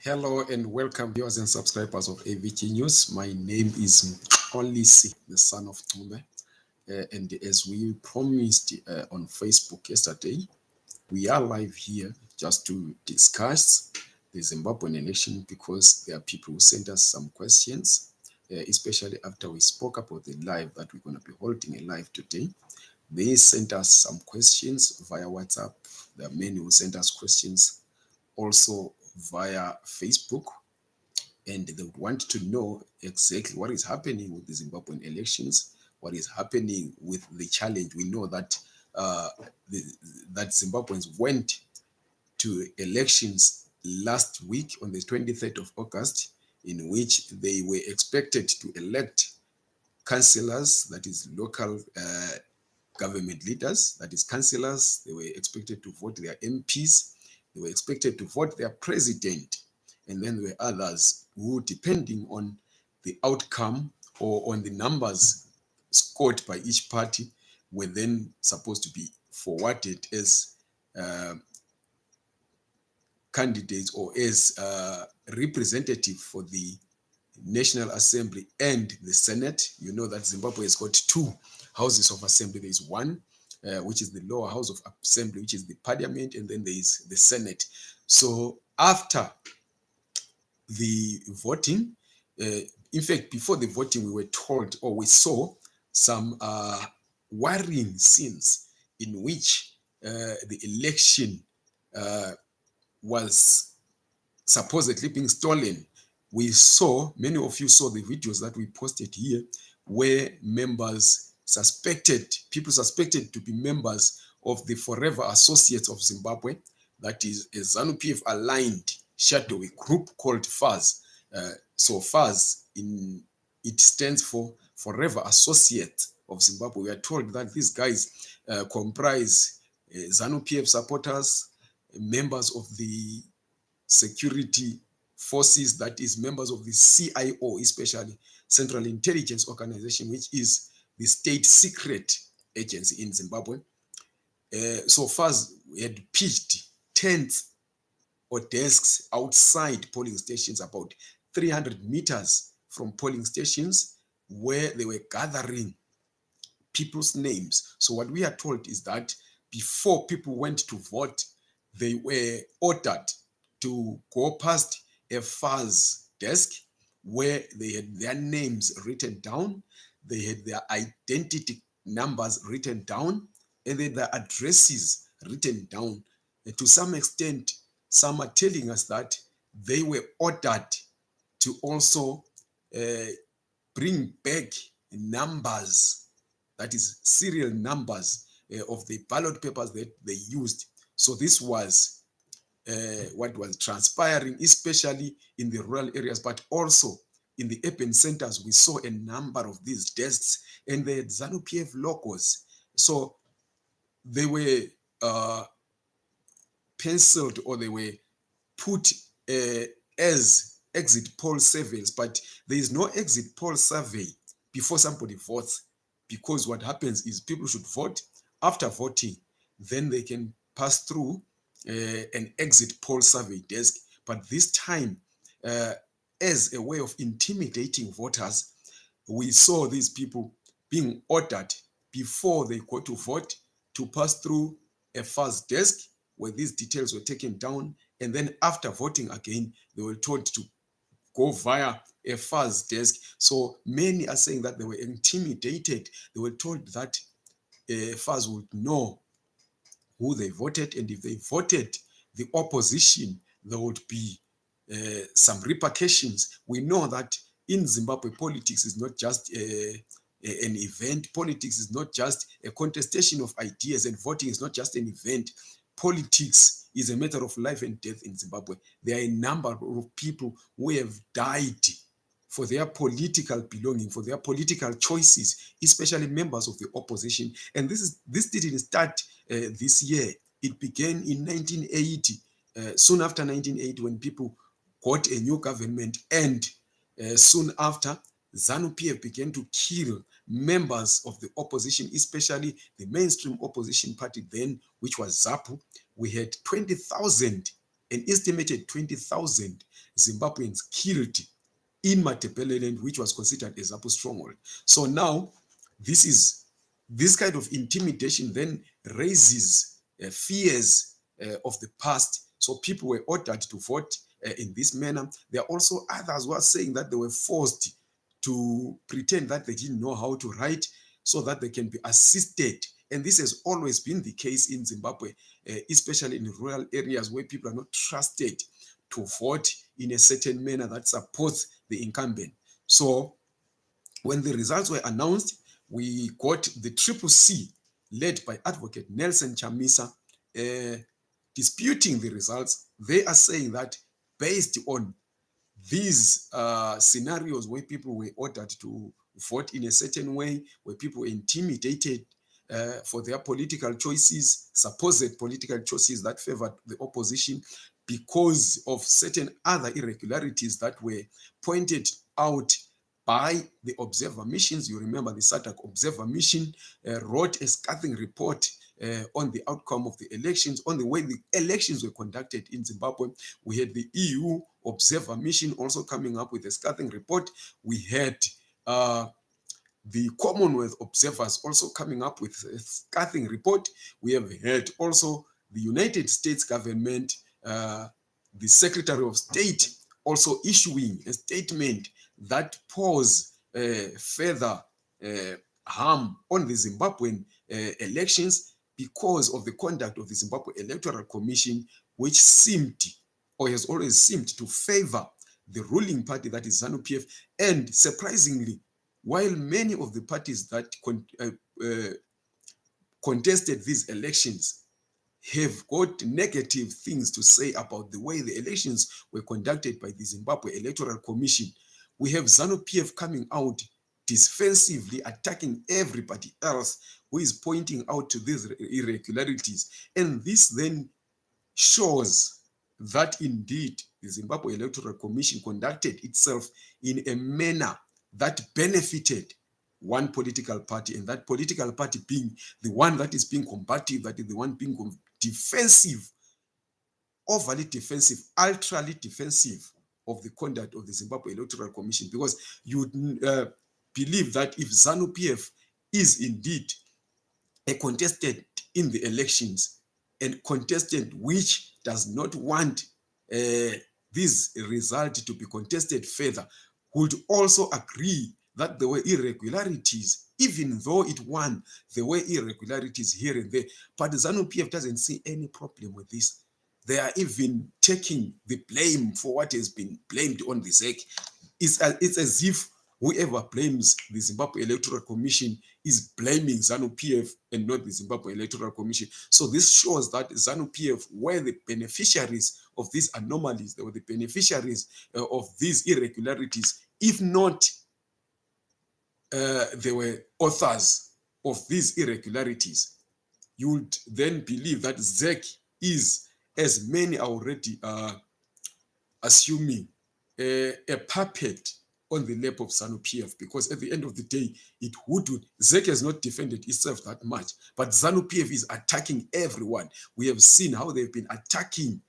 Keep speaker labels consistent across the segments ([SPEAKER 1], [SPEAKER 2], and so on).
[SPEAKER 1] Hello and welcome viewers and subscribers of AVT News. My name is Olisi, the son of Tume. And as we promised on Facebook yesterday, we are live here just to discuss the Zimbabwean election because there are people who sent us some questions, especially after we spoke about the live that we're going to be holding a live today. They sent us some questions via WhatsApp. There are many who sent us questions also via Facebook, and they would want to know exactly what is happening with the Zimbabwean elections, what is happening with the challenge. We know that that Zimbabweans went to elections last week on the 23rd of August, in which they were expected to elect councillors, that is local government leaders, that is councillors. They were expected to vote their MPs. They were expected to vote their president. And then there were others who, depending on the outcome or on the numbers scored by each party, were then supposed to be forwarded as candidates or as representative for the National Assembly and the Senate. You know that Zimbabwe has got two houses of assembly. There is one, which is the lower house of assembly, which is the parliament, and then there is the Senate. So after the voting, in fact, before the voting, we were told or we saw some worrying scenes in which the election was supposedly being stolen. We saw, many of you saw the videos that we posted here, where people suspected to be members of the Forever Associates of Zimbabwe, that is a ZANU-PF aligned shadowy group called FAZ. So FAZ, it stands for Forever Associates of Zimbabwe. We are told that these guys comprise ZANU-PF supporters, members of the security forces, that is members of the CIO, especially Central Intelligence Organization, which is the state secret agency in Zimbabwe. So far as we had pitched tents or desks outside polling stations about 300 meters from polling stations, where they were gathering people's names. So what we are told is that before people went to vote, they were ordered to go past a FAZ desk where they had their names written down, they had their identity numbers written down, and then their addresses written down. And to some extent, some are telling us that they were ordered to also bring back numbers, that is serial numbers of the ballot papers that they used. So this was what was transpiring, especially in the rural areas, but also in the urban centers. We saw a number of these desks and the ZANU-PF logos. So they were penciled, or they were put as exit poll surveys, but there is no exit poll survey before somebody votes, because what happens is people should vote. After voting, then they can pass through an exit poll survey desk. But this time, as a way of intimidating voters, we saw these people being ordered before they go to vote to pass through a FAZ desk where these details were taken down. And then after voting again, they were told to go via a FAZ desk. So many are saying that they were intimidated. They were told that FAZ would know who they voted, and if they voted the opposition, there would be some repercussions. We know that in Zimbabwe, politics is not just an event. Politics is not just a contestation of ideas, and voting is not just an event. Politics is a matter of life and death in Zimbabwe. There are a number of people who have died for their political belonging, for their political choices, especially members of the opposition. And this didn't start this year. It began in 1980, soon after 1980, when people got a new government, and soon after, ZANU-PF began to kill members of the opposition, especially the mainstream opposition party then, which was ZAPU. We had 20,000 an estimated 20,000 Zimbabweans killed in Matebeleland, which was considered a ZAPU stronghold. So now this kind of intimidation then raises fears of the past. So people were ordered to vote in this manner. There are also others who are saying that they were forced to pretend that they didn't know how to write so that they can be assisted. And this has always been the case in Zimbabwe, especially in rural areas where people are not trusted to vote in a certain manner that supports the incumbent. So when the results were announced, we got the Triple C led by Advocate Nelson Chamisa disputing the results. They are saying that based on these scenarios where people were ordered to vote in a certain way, where people were intimidated for their political choices, supposed political choices that favored the opposition, because of certain other irregularities that were pointed out by the observer missions. You remember the SADC observer mission wrote a scathing report on the outcome of the elections, on the way the elections were conducted in Zimbabwe. We had the EU observer mission also coming up with a scathing report. We had the Commonwealth observers also coming up with a scathing report. We have had also the United States government, the Secretary of State also issuing a statement that pose further harm on the Zimbabwean elections because of the conduct of the Zimbabwe Electoral Commission, which seemed or has always seemed to favor the ruling party, that is ZANU-PF. And surprisingly, while many of the parties that contested these elections have got negative things to say about the way the elections were conducted by the Zimbabwe Electoral Commission, we have ZANU-PF coming out defensively attacking everybody else who is pointing out to these irregularities. And this then shows that indeed the Zimbabwe Electoral Commission conducted itself in a manner that benefited one political party, and that political party being the one that is being combative, that is the one being defensive, overly defensive, ultrally defensive of the conduct of the Zimbabwe Electoral Commission. Because you believe that if ZANU-PF is indeed a contestant in the elections, and contestant which does not want this result to be contested further, would also agree that there were irregularities, even though it won, there were irregularities here and there. But ZANU-PF doesn't see any problem with this. They are even taking the blame for what has been blamed on the ZEC. It's as if whoever blames the Zimbabwe Electoral Commission is blaming ZANU-PF and not the Zimbabwe Electoral Commission. So this shows that ZANU-PF were the beneficiaries of these anomalies. They were the beneficiaries of these irregularities. If not, they were authors of these irregularities. You would then believe that ZEC is, as many are already assuming, a puppet on the lap of ZANU-PF, because at the end of the day, ZEC has not defended itself that much, but ZANU-PF is attacking everyone. We have seen how they've been attacking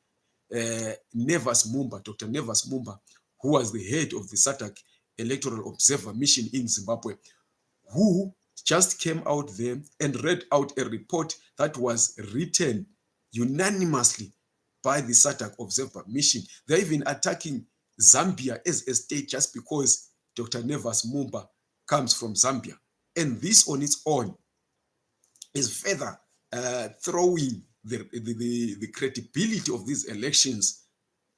[SPEAKER 1] Nevas Mumba, Dr. Nevas Mumba, who was the head of the SADC Electoral Observer Mission in Zimbabwe, who just came out there and read out a report that was written unanimously by the SADC Observer Mission. They're even attacking Zambia as a state just because Dr. Nevas Mumba comes from Zambia. And this on its own is further throwing the credibility of these elections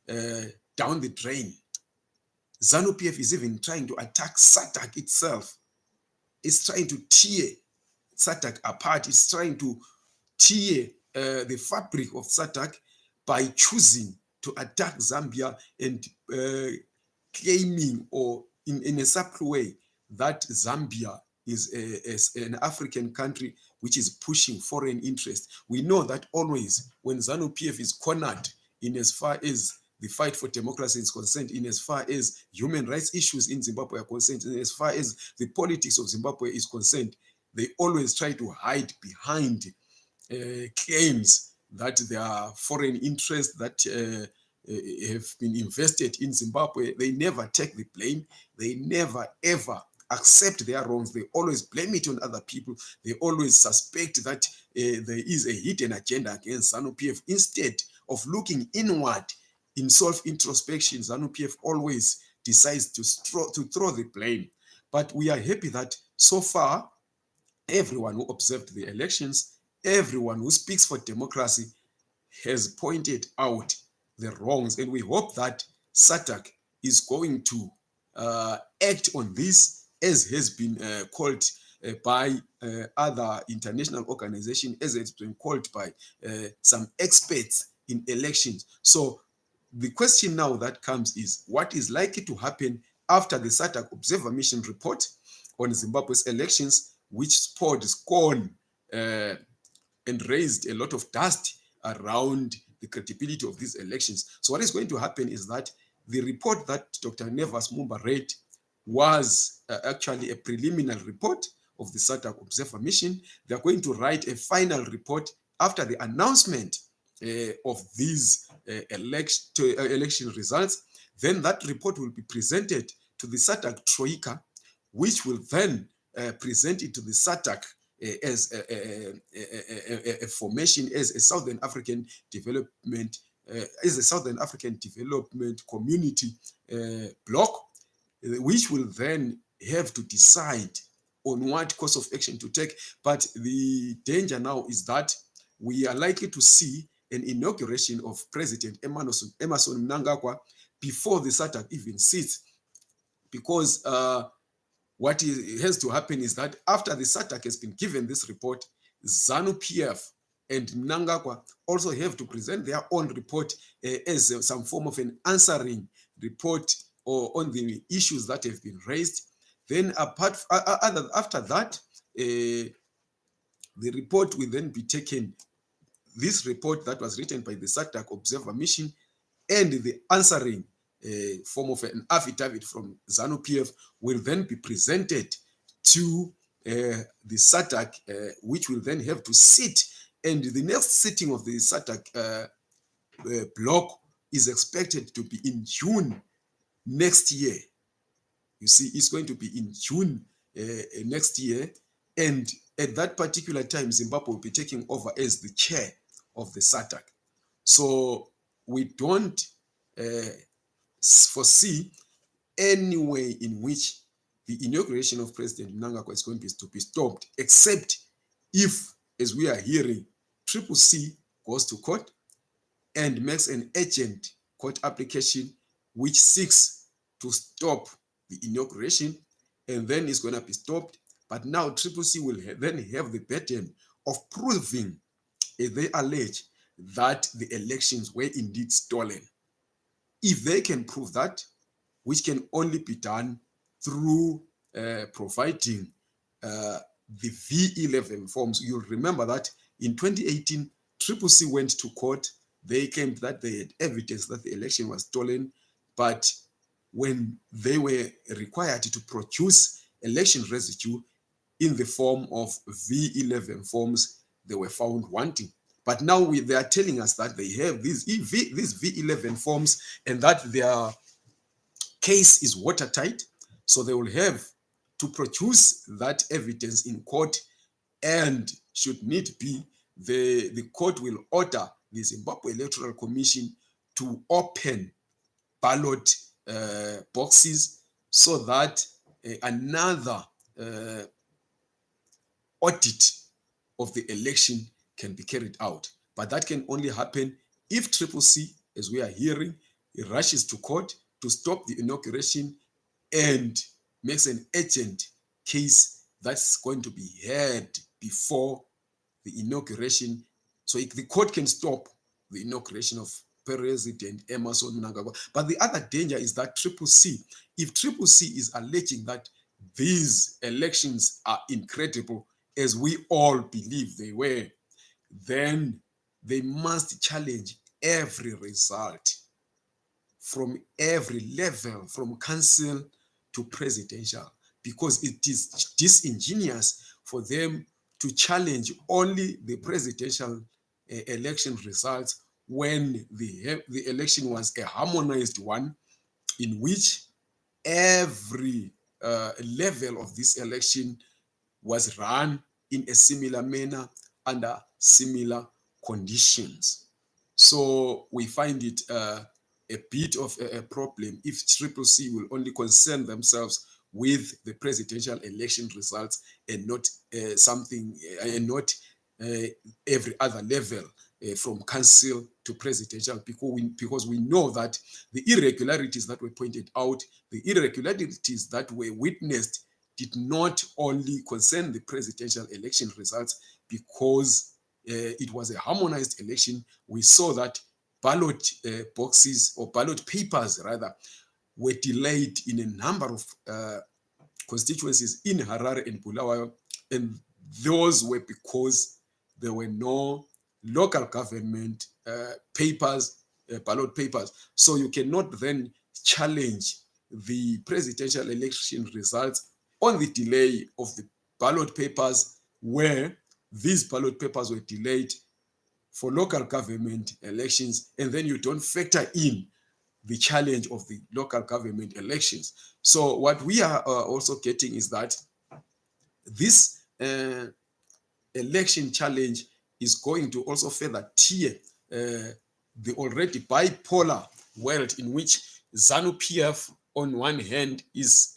[SPEAKER 1] down the drain. ZANU-PF is even trying to attack SADC itself. It's trying to tear SADC apart. It's trying to tear the fabric of SADC by choosing to attack Zambia and claiming, or in a subtle way, that Zambia is an African country which is pushing foreign interest. We know that always when ZANU-PF is cornered in as far as the fight for democracy is concerned, in as far as human rights issues in Zimbabwe are concerned, in as far as the politics of Zimbabwe is concerned, they always try to hide behind claims that there are foreign interests that have been invested in Zimbabwe. They never take the blame. They never ever accept their wrongs. They always blame it on other people. They always suspect that there is a hidden agenda against ZANU-PF. Instead of looking inward in self-introspection, ZANU-PF always decides to throw the blame. But we are happy that so far, everyone who observed the elections, everyone who speaks for democracy has pointed out the wrongs. And we hope that SADC is going to act on this, as has been called by other international organizations, as it's been called by some experts in elections. So the question now that comes is, what is likely to happen after the SADC Observer Mission report on Zimbabwe's elections, which poured scorn and raised a lot of dust around the credibility of these elections? So what is going to happen is that the report that Dr. Nevas Mumba read was actually a preliminary report of the SADC Observer Mission. They are going to write a final report after the announcement of these election results. Then that report will be presented to the SADC Troika, which will then present it to the SADC as a formation, as a Southern African Development, Community bloc, which will then have to decide on what course of action to take. But the danger now is that we are likely to see an inauguration of President Emerson Mnangagwa before the SADC even sits, because what has to happen is that after the SADC has been given this report, ZANU-PF and Mnangagwa also have to present their own report as some form of an answering report on the issues that have been raised. Then after that, the report will then be taken. This report that was written by the SADC Observer Mission and the answering form of an affidavit from ZANU-PF will then be presented to the SADC, which will then have to sit. And the next sitting of the SADC bloc is expected to be in June next year. You see, it's going to be in June next year. And at that particular time, Zimbabwe will be taking over as the chair of the SADC. So we don't foresee any way in which the inauguration of President Mnangagwa is going to be stopped, except if, as we are hearing, CCC goes to court and makes an urgent court application which seeks to stop the inauguration, and then it's going to be stopped. But now CCC will then have the burden of proving, as they allege, that the elections were indeed stolen. If they can prove that, which can only be done through providing the V11 forms. You'll remember that in 2018, CCC went to court. They claimed that they had evidence that the election was stolen, but when they were required to produce election residue in the form of V11 forms, they were found wanting. But now they are telling us that they have these V11 forms and that their case is watertight. So they will have to produce that evidence in court, and should need be, the court will order the Zimbabwe Electoral Commission to open ballot boxes so that another audit of the election can be carried out. But that can only happen if CCC, as we are hearing, rushes to court to stop the inauguration and makes an urgent case that's going to be heard before the inauguration, so the court can stop the inauguration of President Emerson Mnangagwa. But the other danger is that CCC, if CCC is alleging that these elections are incredible, as we all believe they were, then they must challenge every result from every level, from council to presidential, because it is disingenuous for them to challenge only the presidential election results when the election was a harmonized one in which every level of this election was run in a similar manner under similar conditions. So we find it a bit of a problem if Triple C will only concern themselves with the presidential election results and not something and not every other level from council to presidential, because we know that the irregularities that were pointed out, the irregularities that were witnessed did not only concern the presidential election results because it was a harmonized election. We saw that ballot boxes or ballot papers rather were delayed in a number of constituencies in Harare and Bulawayo, and those were because there were no local government papers, ballot papers. So you cannot then challenge the presidential election results on the delay of the ballot papers, where these ballot papers were delayed for local government elections, and then you don't factor in the challenge of the local government elections. So what we are also getting is that this election challenge is going to also further tear the already bipolar world in which ZANU-PF on one hand is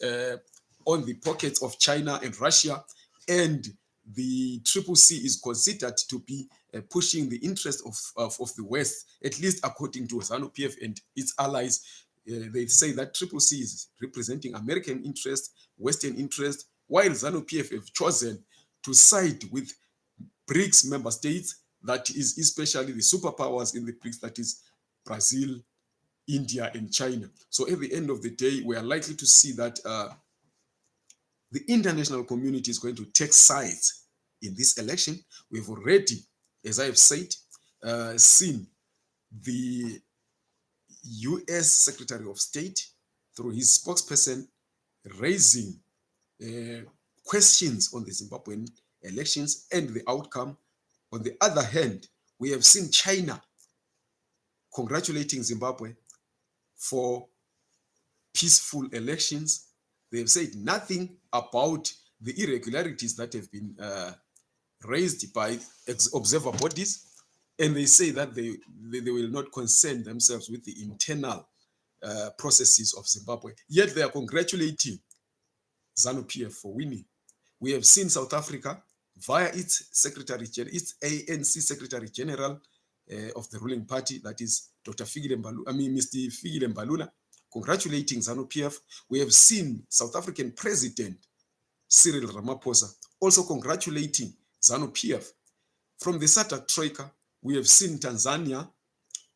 [SPEAKER 1] on the pockets of China and Russia, and the Triple C is considered to be pushing the interest of the West, at least according to ZANU-PF and its allies. They say that Triple C is representing American interest, Western interest, while ZANU-PF have chosen to side with BRICS member states, that is especially the superpowers in the BRICS, that is Brazil, India, and China. So at the end of the day, we are likely to see that the international community is going to take sides in this election. We've already, as I have said, seen the US Secretary of State, through his spokesperson, raising questions on the Zimbabwean elections and the outcome. On the other hand, we have seen China congratulating Zimbabwe for peaceful elections. They have said nothing about the irregularities that have been raised by observer bodies, and they say that they will not concern themselves with the internal processes of Zimbabwe. Yet they are congratulating ZANU-PF for winning. We have seen South Africa via its Secretary General, its ANC Secretary General of the ruling party, that is Mr. Fikile Mbalula, congratulating ZANU-PF. We have seen South African President Cyril Ramaphosa also congratulating ZANU-PF. From the SADC Troika, we have seen Tanzania,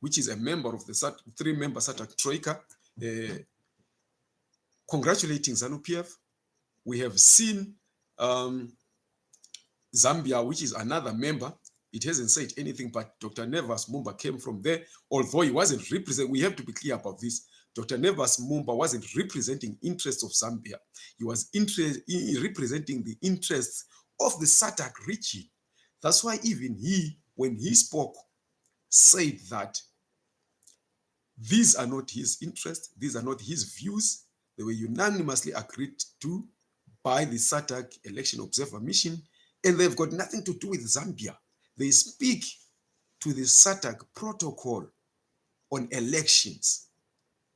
[SPEAKER 1] which is a member of the three-member SADC Troika, congratulating ZANU-PF. We have seen Zambia, which is another member. It hasn't said anything, but Dr. Nevas Mumba came from there, although he wasn't representing. We have to be clear about this. Dr. Nevas Mumba wasn't representing interests of Zambia. He was representing the interests of the SADC region. That's why even he, when he spoke, said that these are not his interests, these are not his views. They were unanimously agreed to by the SADC Election Observer Mission, and they've got nothing to do with Zambia. They speak to the SADC protocol on elections,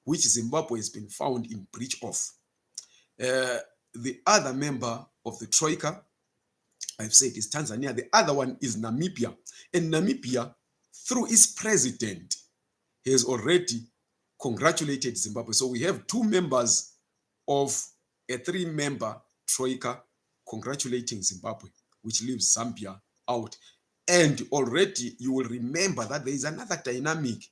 [SPEAKER 1] which Zimbabwe has been found in breach of. The other member of the Troika, I've said, is Tanzania. The other one is Namibia. And Namibia, through its president, has already congratulated Zimbabwe. So we have two members of a three-member Troika congratulating Zimbabwe, which leaves Zambia out. And already you will remember that there is another dynamic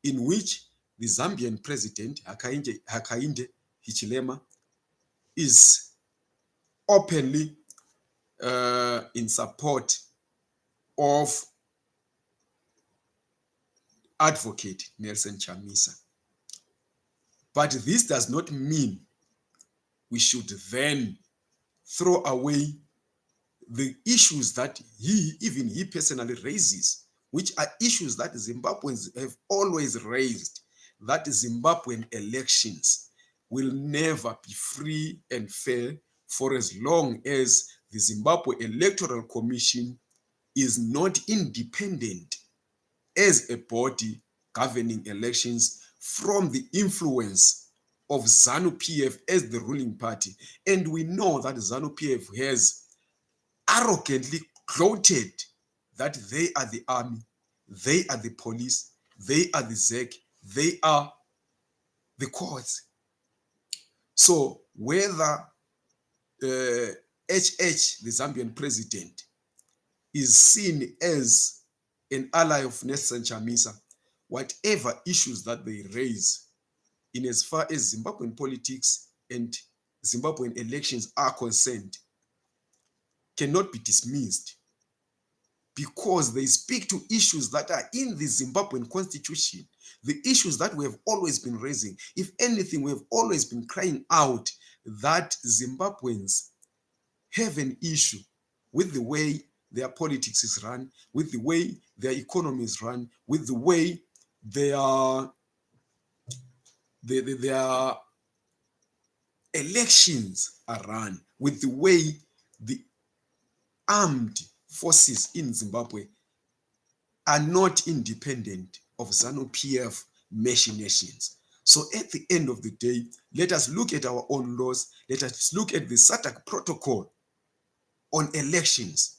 [SPEAKER 1] in which the Zambian president, Hakainde Hichilema, is openly in support of advocate Nelson Chamisa. But this does not mean we should then throw away the issues that he personally raises which are issues that Zimbabweans have always raised, that Zimbabwean elections will never be free and fair for as long as the Zimbabwe Electoral Commission is not independent as a body governing elections from the influence of ZANU-PF as the ruling party. And we know that ZANU-PF has arrogantly gloated that they are the army, they are the police, they are the ZEC, they are the courts. So whether HH, the Zambian president, is seen as an ally of Nelson Chamisa, whatever issues that they raise in as far as Zimbabwean politics and Zimbabwean elections are concerned cannot be dismissed, because they speak to issues that are in the Zimbabwean constitution, the issues that we have always been raising. If anything, we have always been crying out that Zimbabweans have an issue with the way their politics is run, with the way their economy is run, with the way their elections are run, with the way the armed forces in Zimbabwe are not independent of ZANU-PF machinations. So at the end of the day, let us look at our own laws. Let us look at the SADC protocol on elections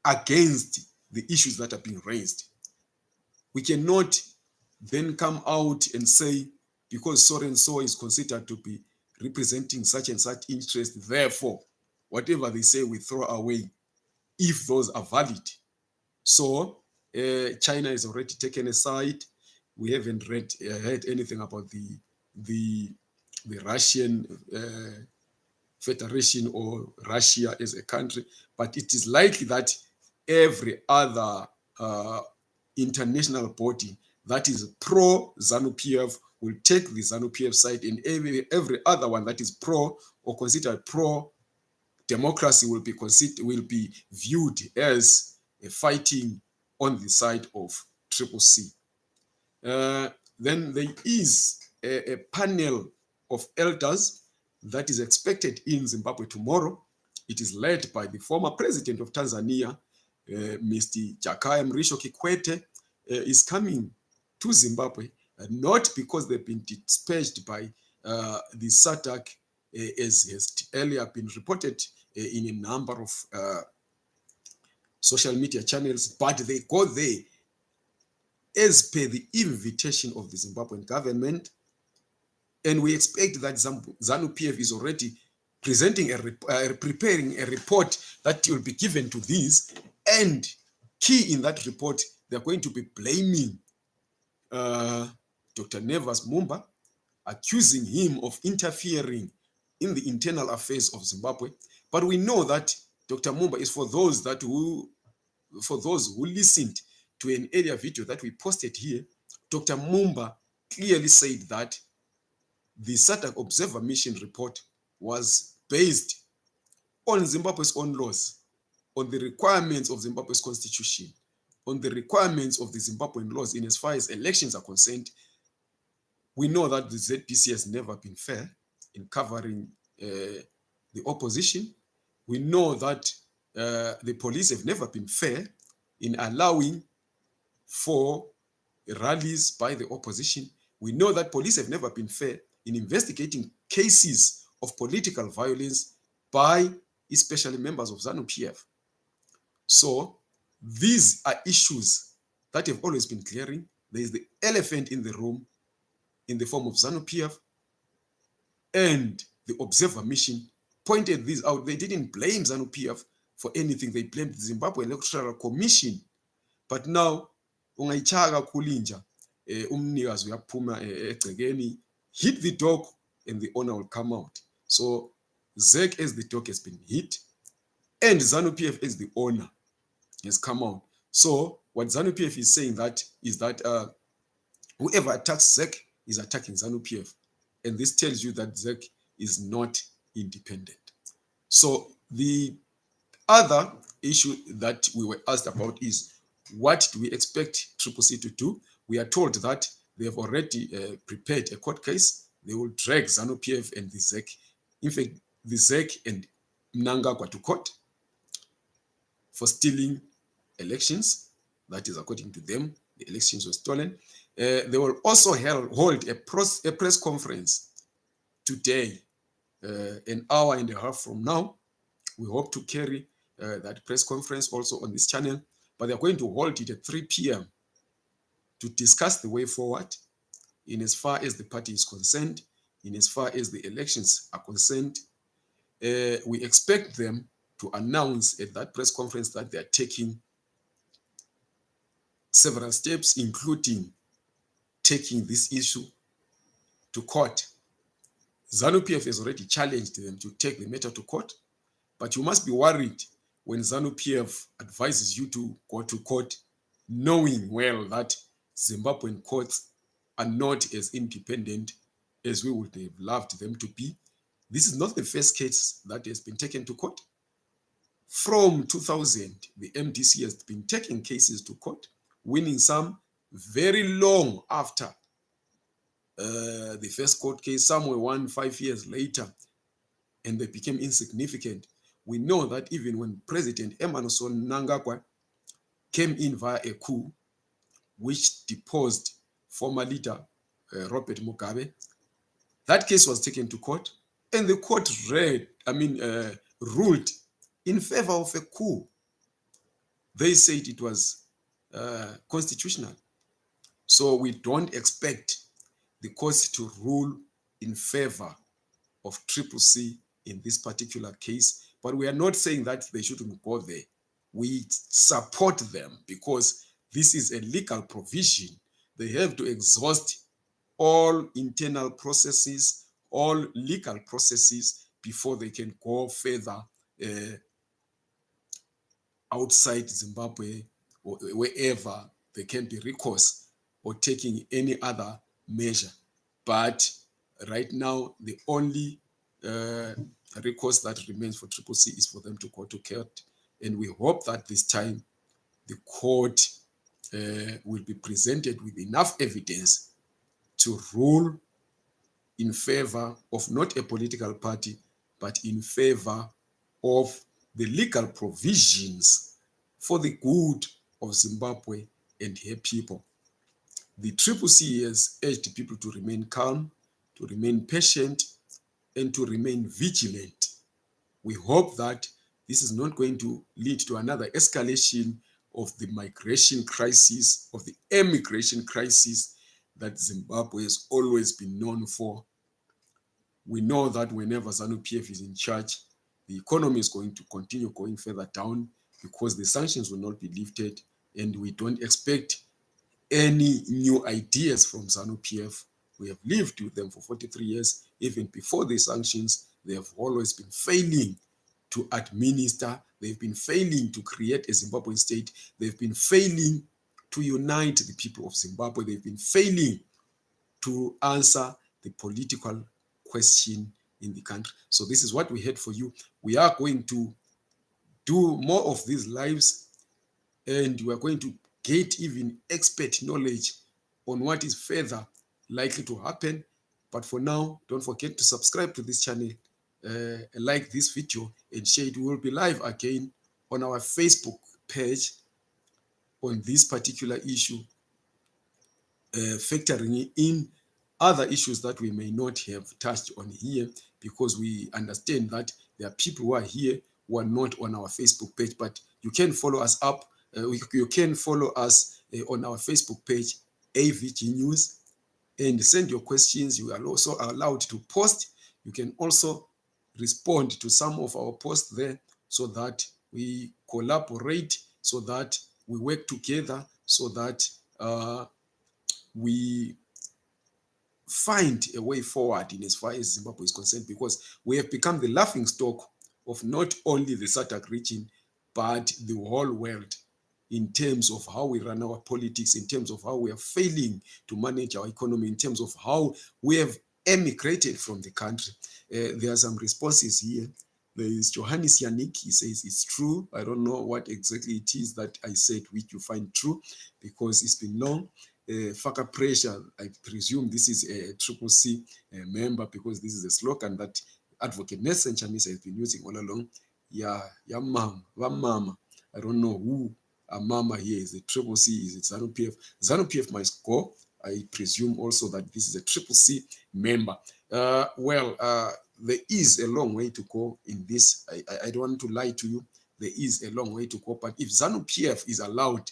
[SPEAKER 1] against the issues that are being raised. We cannot then come out and say, because so and so is considered to be representing such and such interest, therefore, whatever they say, we throw away if those are valid. So China is already taken aside. We haven't heard anything about the Russian Federation or Russia as a country, but it is likely that every other international body that is pro ZANU-PF will take the ZANU-PF side, and every other one that is pro or considered pro democracy will be viewed as a fighting on the side of CCC. Then there is a panel of elders that is expected in Zimbabwe tomorrow. It is led by the former president of Tanzania, Mr. Jakaya Mrisho Kikwete, is coming to Zimbabwe, not because they've been dispatched by the SADC, as has earlier been reported in a number of social media channels, but they go there as per the invitation of the Zimbabwean government. And we expect that ZANU-PF is already preparing a report that will be given to these. And key in that report, they're going to be blaming Dr. Nevas Mumba, accusing him of interfering in the internal affairs of Zimbabwe. But we know that Dr. Mumba is for those who listened to an earlier video that we posted here. Dr. Mumba clearly said that the SADC Observer Mission report was based on Zimbabwe's own laws, on the requirements of Zimbabwe's constitution, on the requirements of the Zimbabwean laws in as far as elections are concerned. We know that the ZPC has never been fair in covering the opposition. We know that the police have never been fair in allowing for rallies by the opposition. We know that police have never been fair in investigating cases of political violence by especially members of ZANU-PF. So these are issues that have always been clearing. There is the elephant in the room in the form of ZANU-PF, and the Observer Mission pointed this out. They didn't blame ZANU-PF for anything. They blamed the Zimbabwe Electoral Commission. But now, ungayichaka kulinja umnikazi uyaphuma egcekeni, hit the dog and the owner will come out. So ZEC as the dog has been hit, and ZANU-PF as the owner has come out. So what ZANU-PF is saying is that whoever attacks ZEC is attacking ZANU-PF. And this tells you that ZEC is not independent. So the Other issue that we were asked about is, what do we expect CCC to do? We are told that they have already prepared a court case. They will drag ZANU-PF and the ZEC, in fact, the ZEC and Mnangagwa to court for stealing elections. That is, according to them, the elections were stolen. They will also hold a press conference today, an hour and a half from now. We hope to carry that press conference also on this channel, but they're going to hold it at 3 p.m. to discuss the way forward in as far as the party is concerned, in as far as the elections are concerned. We expect them to announce at that press conference that they are taking several steps, including taking this issue to court. ZANU-PF has already challenged them to take the matter to court, but you must be worried when ZANU-PF advises you to go to court, knowing well that Zimbabwean courts are not as independent as we would have loved them to be. This is not the first case that has been taken to court. From 2000, the MDC has been taking cases to court, winning some very long after the first court case. Some were won 5 years later, and they became insignificant. We know that even when President Emmerson Mnangagwa came in via a coup, which deposed former leader Robert Mugabe, that case was taken to court, and the court ruled in favor of a coup. They said it was constitutional. So we don't expect the courts to rule in favor of CCC in this particular case, but we are not saying that they shouldn't go there. We support them because this is a legal provision. They have to exhaust all internal processes, all legal processes before they can go further outside Zimbabwe or wherever there can be recourse or taking any other measure. But right now, the only recourse that remains for CCC is for them to go to court. And we hope that this time the court will be presented with enough evidence to rule in favor of not a political party, but in favor of the legal provisions for the good of Zimbabwe and her people. The CCC has urged people to remain calm, to remain patient, and to remain vigilant. We hope that this is not going to lead to another escalation of the migration crisis, of the emigration crisis that Zimbabwe has always been known for. We know that whenever ZANU-PF is in charge, the economy is going to continue going further down because the sanctions will not be lifted, and we don't expect any new ideas from ZANU-PF. We have lived with them for 43 years. Even before the sanctions, they have always been failing to administer. They've been failing to create a Zimbabwean state. They've been failing to unite the people of Zimbabwe. They've been failing to answer the political question in the country. So this is what we had for you. We are going to do more of these lives, and we are going to get even expert knowledge on what is further likely to happen. But for now, don't forget to subscribe to this channel, like this video, and share it. We will be live again on our Facebook page on this particular issue, factoring in other issues that we may not have touched on here, because we understand that there are people who are here who are not on our Facebook page. But you can follow us up. You can follow us on our Facebook page, AVG News, and send your questions. You are also allowed to post. You can also respond to some of our posts there, so that we collaborate, so that we work together, so that we find a way forward in as far as Zimbabwe is concerned, because we have become the laughing stock of not only the SADC region, but the whole world, in terms of how we run our politics, in terms of how we are failing to manage our economy, in terms of how we have emigrated from the country. There are some responses here. There is Johannes Yannick. He says it's true. I don't know what exactly it is that I said which you find true because it's been long. Faka Pressure, I presume this is a Triple C member because this is a slogan that Advocate Nelson Chamisa has been using all along. Yeah, mama. I don't know who a mama here is. A Triple C, is it ZANU PF? ZANU PF must go. I presume also that this is a Triple C member. There is a long way to go in this. I don't want to lie to you. There is a long way to go. But if ZANU PF is allowed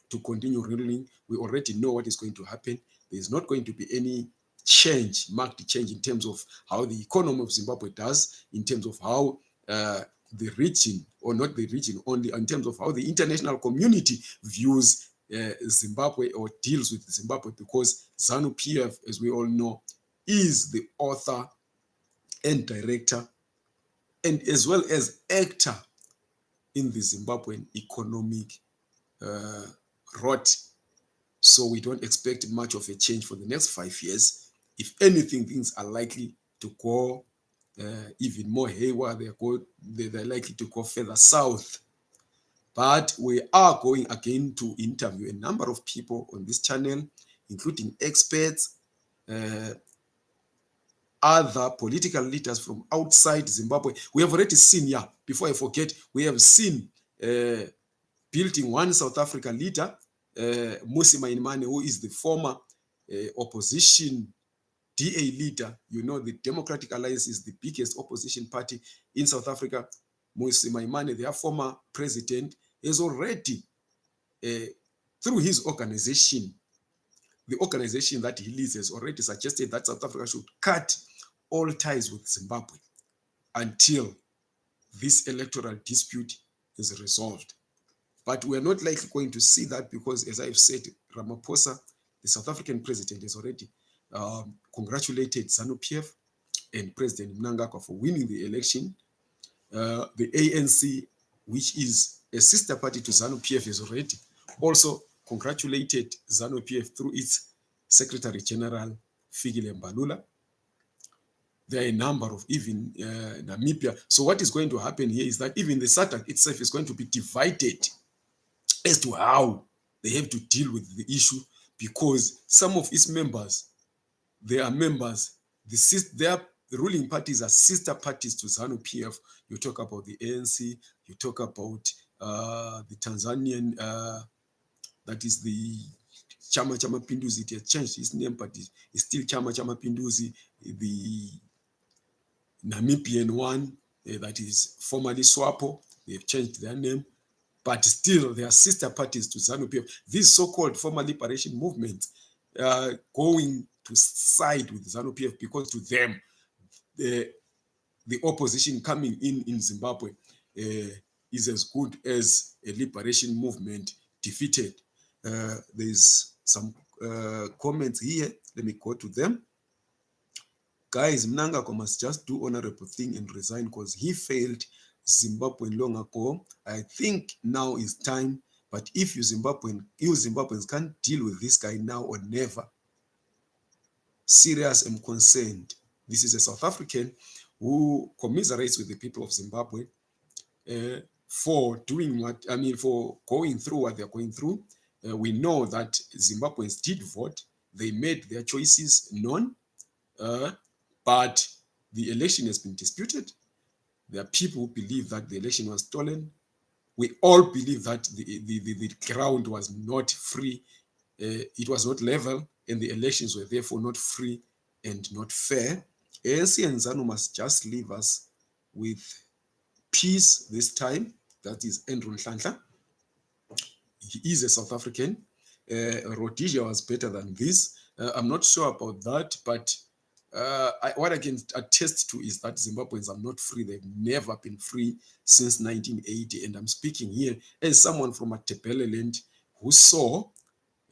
[SPEAKER 1] to continue ruling, we already know what is going to happen. There is not going to be any marked change in terms of how the economy of Zimbabwe does, in terms of how the region, or not the region only, in terms of how the international community views Zimbabwe or deals with Zimbabwe, because ZANU PF, as we all know, is the author and director and as well as actor in the Zimbabwean economic rot. So we don't expect much of a change for the next 5 years. If anything, things are likely to go even more haywire. They're likely to go further south. But we are going again to interview a number of people on this channel, including experts, other political leaders from outside Zimbabwe. We have already seen, before I forget, we have seen building one South African leader, Mmusi Maimane, who is the former opposition DA leader. You know, the Democratic Alliance is the biggest opposition party in South Africa. Mmusi Maimane, their former president, is already, through his organization, the organization that he leads has already suggested that South Africa should cut all ties with Zimbabwe until this electoral dispute is resolved. But we are not likely going to see that because, as I've said, Ramaphosa, the South African president, has already congratulated ZANU PF and President Mnangagwa for winning the election. The ANC, which is a sister party to ZANU PF, has already also congratulated ZANU PF through its Secretary General, Fikile Mbalula. There are a number of even Namibia. So what is going to happen here is that even the SADC itself is going to be divided as to how they have to deal with the issue, because some of its members, they are members, their ruling parties are sister parties to ZANU PF. You talk about the ANC, you talk about the Tanzanian, that is the Chama Pinduzi. It has changed its name, but it's still Chama Pinduzi. The Namibian one, that is formerly SWAPO, they've changed their name, but still they are sister parties to ZANU PF. These so-called former liberation movements going to side with ZANU PF because to them, the opposition coming in Zimbabwe is as good as a liberation movement defeated. There's some comments here. Let me go to them. Guys, Mnangagwa must just do honorable thing and resign because he failed Zimbabwe long ago. I think now is time. But if you Zimbabweans can't deal with this guy now or never, serious and concerned. This is a South African who commiserates with the people of Zimbabwe for going through what they're going through. We know that Zimbabweans did vote. They made their choices known. But the election has been disputed. There are people who believe that the election was stolen. We all believe that the ground was not free. It was not level, and the elections were therefore not free and not fair. ANC and ZANU must just leave us with peace this time. That is Andrew Nhlanhla. He is a South African. Rhodesia was better than this. I'm not sure about that, but what I can attest to is that Zimbabweans are not free. They've never been free since 1980. And I'm speaking here as someone from Atebele land who saw,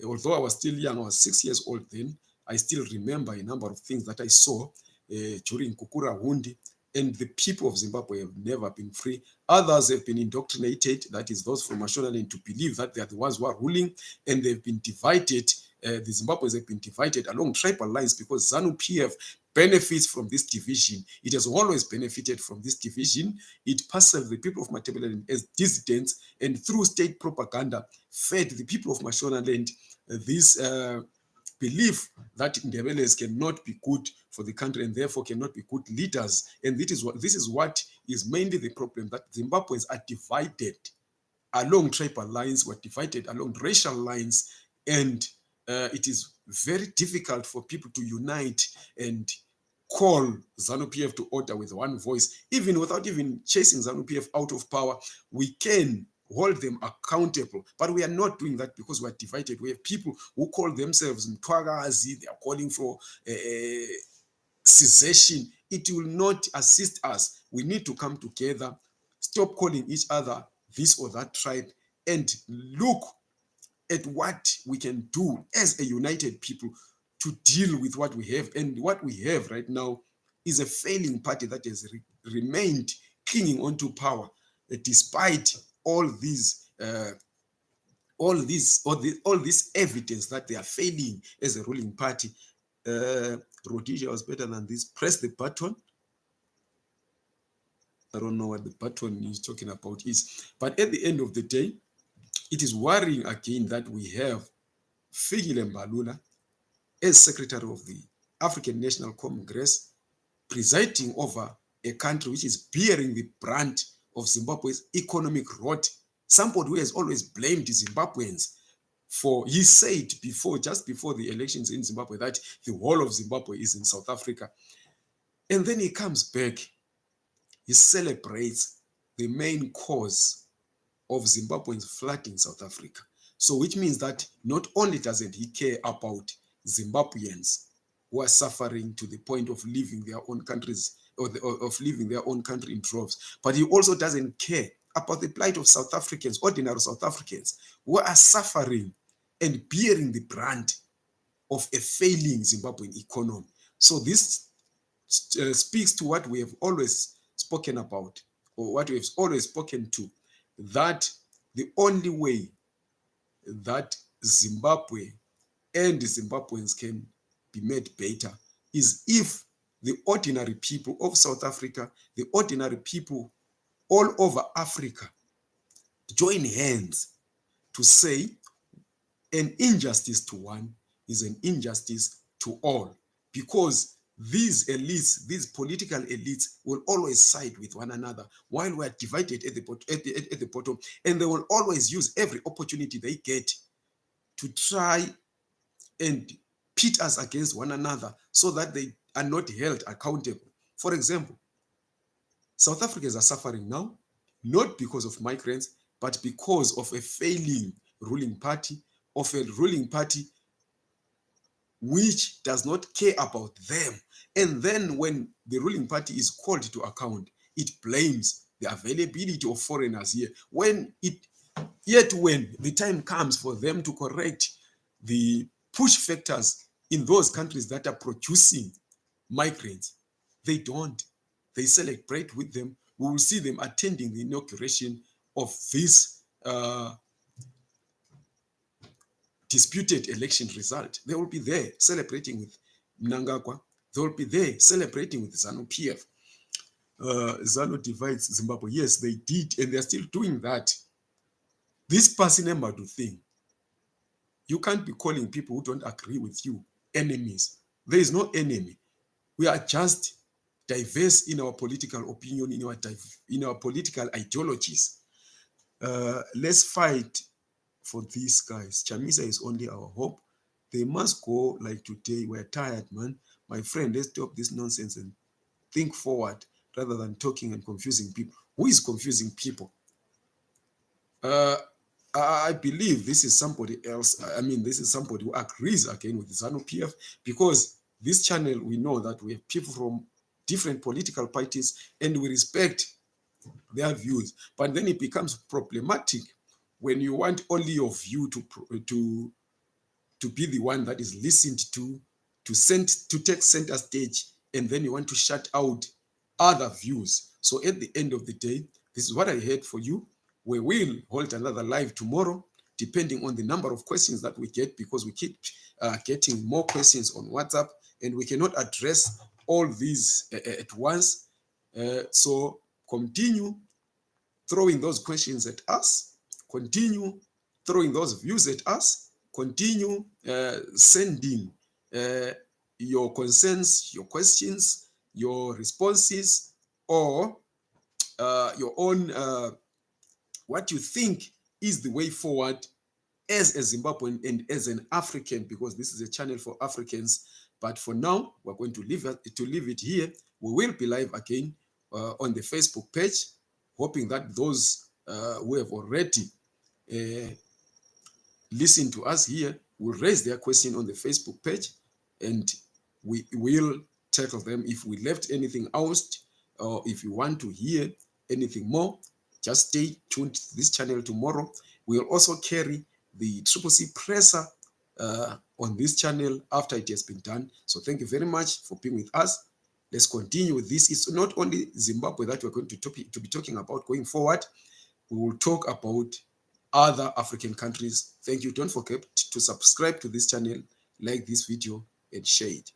[SPEAKER 1] although I was still young, I was 6 years old then, I still remember a number of things that I saw during Kukura Hundi. And the people of Zimbabwe have never been free. Others have been indoctrinated, that is those from Mashonaland, to believe that they are the ones who are ruling, and they've been divided. The Zimbabweans have been divided along tribal lines because ZANU PF benefits from this division. It has always benefited from this division. It parceled the people of Matabeleland as dissidents, and through state propaganda fed the people of Mashonaland this belief that Ndebeles cannot be good for the country and therefore cannot be good leaders. And this is what is mainly the problem, that Zimbabweans are divided along tribal lines, were divided along racial lines, and it is very difficult for people to unite and call ZANU-PF to order with one voice. Even without even chasing ZANU-PF out of power, we can hold them accountable. But we are not doing that because we are divided. We have people who call themselves Mtwagazi, they are calling for secession. It will not assist us. We need to come together, stop calling each other this or that tribe, and look at what we can do as a united people to deal with what we have. And what we have right now is a failing party that has remained clinging onto power despite all this evidence that they are failing as a ruling party. Rhodesia was better than this. Press the button. I don't know what the button is talking about is, but at the end of the day, it is worrying again that we have Fikile Mbalula as Secretary of the African National Congress, presiding over a country which is bearing the brunt of Zimbabwe's economic rot. Somebody who has always blamed the Zimbabweans for, he said before, just before the elections in Zimbabwe, that the whole of Zimbabwe is in South Africa. And then he comes back, he celebrates the main cause of Zimbabweans flooding South Africa. So which means that not only doesn't he care about Zimbabweans who are suffering to the point of leaving their own countries, or of leaving their own country in droves, but he also doesn't care about the plight of South Africans, ordinary South Africans, who are suffering and bearing the brunt of a failing Zimbabwean economy. So this speaks to what we have always spoken about, or what we have always spoken to, that the only way that Zimbabwe and the Zimbabweans can be made better is if the ordinary people of South Africa, the ordinary people all over Africa, join hands to say an injustice to one is an injustice to all, because these elites, these political elites, will always side with one another while we are divided at the bottom, and they will always use every opportunity they get to try and pit us against one another so that they are not held accountable. For example, South Africans are suffering now, not because of migrants, but because of a failing ruling party, of a ruling party which does not care about them. And then when the ruling party is called to account, it blames the availability of foreigners here. Yet when the time comes for them to correct the push factors in those countries that are producing migrants, they don't. They celebrate with them. We will see them attending the inauguration of this disputed election result. They will be there celebrating with Mnangagwa. They will be there celebrating with ZANU-PF. ZANU divides Zimbabwe. Yes, they did, and they're still doing that. This Pasinemadu thing, you can't be calling people who don't agree with you enemies. There is no enemy. We are just diverse in our political opinion, in our political ideologies. Let's fight for these guys. Chamisa is only our hope. They must go like today. We're tired, man. My friend, let's stop this nonsense and think forward rather than talking and confusing people. Who is confusing people? I believe this is somebody else. I mean, this is somebody who agrees again with ZANU-PF, because this channel, we know that we have people from different political parties and we respect their views. But then it becomes problematic when you want only your view to be the one that is listened to take center stage, and then you want to shut out other views. So at the end of the day, this is what I had for you. We will hold another live tomorrow, depending on the number of questions that we get, because we keep getting more questions on WhatsApp, and we cannot address all these at once. So continue throwing those questions at us, continue throwing those views at us, continue sending your concerns, your questions, your responses, or your own what you think is the way forward as a Zimbabwean and as an African, because this is a channel for Africans. But for now, we're going to leave it here. We will be live again on the Facebook page, hoping that those who have already listened to us here will raise their question on the Facebook page, and we will tackle them. If we left anything out, or if you want to hear anything more, just stay tuned to this channel tomorrow. We'll also carry the CCC presser on this channel after it has been done. So thank you very much for being with us. Let's continue with this. It's not only Zimbabwe that we're going to be talking about going forward. We will talk about other African countries. Thank you. Don't forget to subscribe to this channel, like this video, and share it.